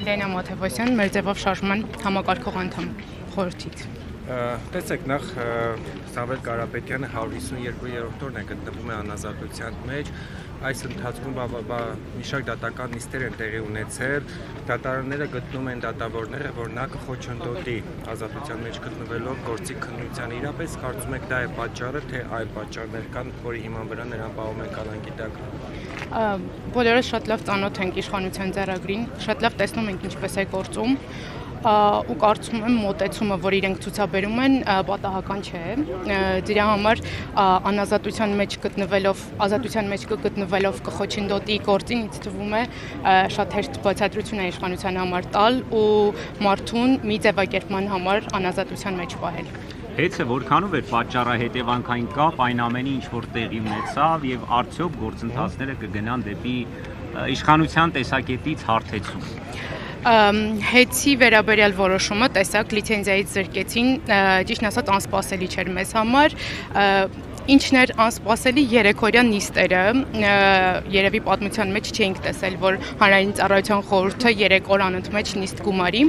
Լենա Մաթևոսյան, մեր ձևով շարժման համակարգող անդամ խորհրդից։ Տեսեք, նախ Սամվել Կարապետյանը 152-րդ օրն է գտնվում է անազատության մեջ, այս ընթացքում մի շարք դատական նիստեր են տեղի ունեցել, դատարանները գտնում են դատավորները, որ նա կխոչընդոտի ազատության մեջ գտնվելով գործի քննության, իրապես կարծում եք դա է պատճառը, թե այլ պատճառներ կան, որի հիման վրա նրան պահում են կալանքի տակ։ Բոլորս շատ լավ ծանոթ ենք իշխանության ձեռագրին, շատ լավ տեսնում ենք ինչպես է գործում, ու կարծում եմ մոտեցումը, որ իրենք ցուցաբերում են, պատահական չէ։ Դրա համար անազատության մեջ գտնվելով կխոչընդոտի գործին ինձ թվում է շատ հեշտ բացատրություն է իշխանության համար տալ ու մարդուն մի ձևակերպման համար անազատության մեջ պահել։ Հեծը որքանով էր պատճառահետևանքային կապ այն ամենի, ինչ որ տեղի ունեցավ եւ արդյոք գործընթացները կգնան դեպի իշխանության տեսակետից հարթեցում։ Հեծի վերաբերյալ որոշումը տեսակ լիցենզիայից զրկեցին, ճիշտն ասած անսպասելի չէր մեզ համար, ինչն էր անսպասելի երեքօրյա նիստերը, երևի պատմության մեջ չէինք տեսել, որ հանրային ծառայության խորհուրդը 3 օր անընդմեջ նիստ գումարի,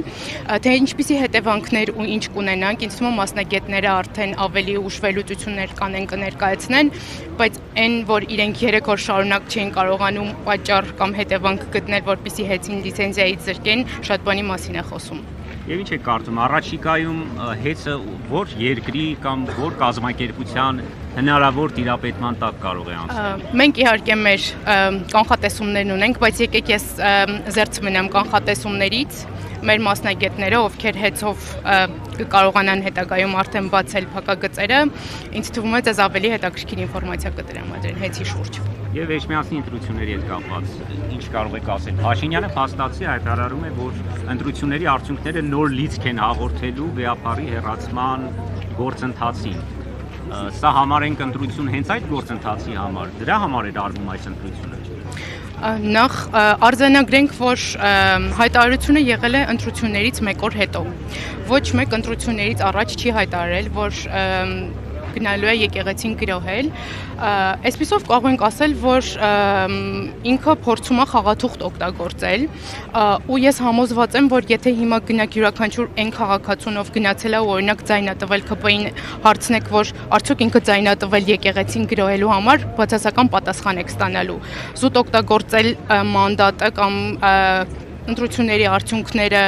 թե ինչպիսի հետևանքներ ու ինչ կունենանք, ինձ թվում է մասնագետները արդեն ավելի ուշ վերլուծություններ կանեն կներկայացնեն, բայց այն, որ իրենք 3 օր շարունակ չէին կարողանում պատճառ կամ հետևանք գտնել, որպեսզի հեծին լիցենզիայից զրկեն, շատ բանի մասին է խոսում։ Եվ ինչ եք կարծում, առաջիկայում հեծը որ երկրի կամ որ կազմակերպության հնարավոր տիրապետման տակ կարող է անցնել։ Մենք իհարկե մեր կանխատեսումներն ունենք, բայց եկեք ես զերծ մնամ կանխատեսումներից, մեր մասնագետները, ովքեր հեծով կարողանան հետագայում արդեն բացել փակագծերը, ինձ թվում է ձեզ ավելի հետաքրքիր ինֆորմացիա կտրամադրեն հեծի շուրջ։ Եվ Էջմիածնի ընտրությունների հետ կապված ինչ կարող եք ասել։ Փաշինյանը փաստացի հայտարարում է, որ ընտրությունների արդյունքները նոր լիցք են հաղորդելու գաղափարի հեռացման գործընթացին։ Սա համարենք ընտրություն հենց այդ գործընթացի համար, դրա համար էր արվում այս ընտրությունը։ Նախ արձանագրենք, որ հայտարարությունը եղել է ընտրություններից 1 օր հետո։ Ոչ մեկ ընտրություններից առաջ չի հայտարարել, որ գնալու է եկեղեցին գրոհել, այսպիսով կարող ենք ասել, որ ինքը փորձում է խաղաթուղթ օգտագործել, ու ես համոզված եմ, որ եթե հիմա գնաք յուրաքանչյուր այն քաղաքացուն, ով գնացել է ու օրինակ ձայն է տվել ԿՊ-ին, հարցնեք, որ արդյոք ինքը ձայն է տվել եկեղեցին գրոհելու համար, բացասական պատասխան եք ստանալու։ Զուտ օգտագործել մանդատը կամ ընտրությունների արդյունքները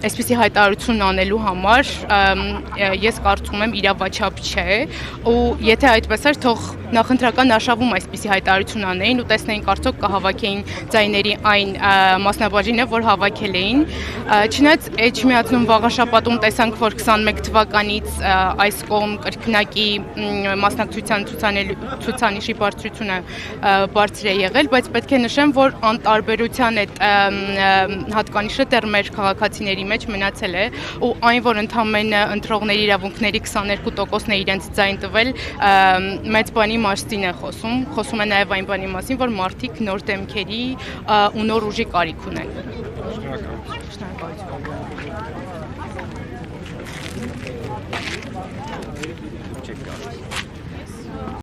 այսպիսի հայտարարություն անելու համար ես կարծում եմ իրավաչափ չէ, ու եթե այդպես էր, թող նախընտրական արշավում այսպիսի հայտարարություն անեին ու տեսնեին արդյոք կհավաքեին ձայների այն մասնաբաժինը, որ հավաքել էին։ Չնայած Էջմիածնում վաղաշաբաթում տեսանք, որ 21 թվականից այս կողմ կրկնակի մասնակցության ցուցանիշի բարձրությունը բարձր է եղել, բայց պետք է նշեմ, որ անտարբերության այդ հատկանիշը դեռ մեր քաղաքացիների մեջ մնացել է, ու այն, որ ընդամենը ընտրողների իրավունքների 22%-ն է իրենց ձայն տվել, մեծ բանի մասին է խոսում է նաև այն բանի մասին, որ մարդիկ նոր դեմքերի ու նոր ուժի կարիք ունեն։ Շնորհակալություն։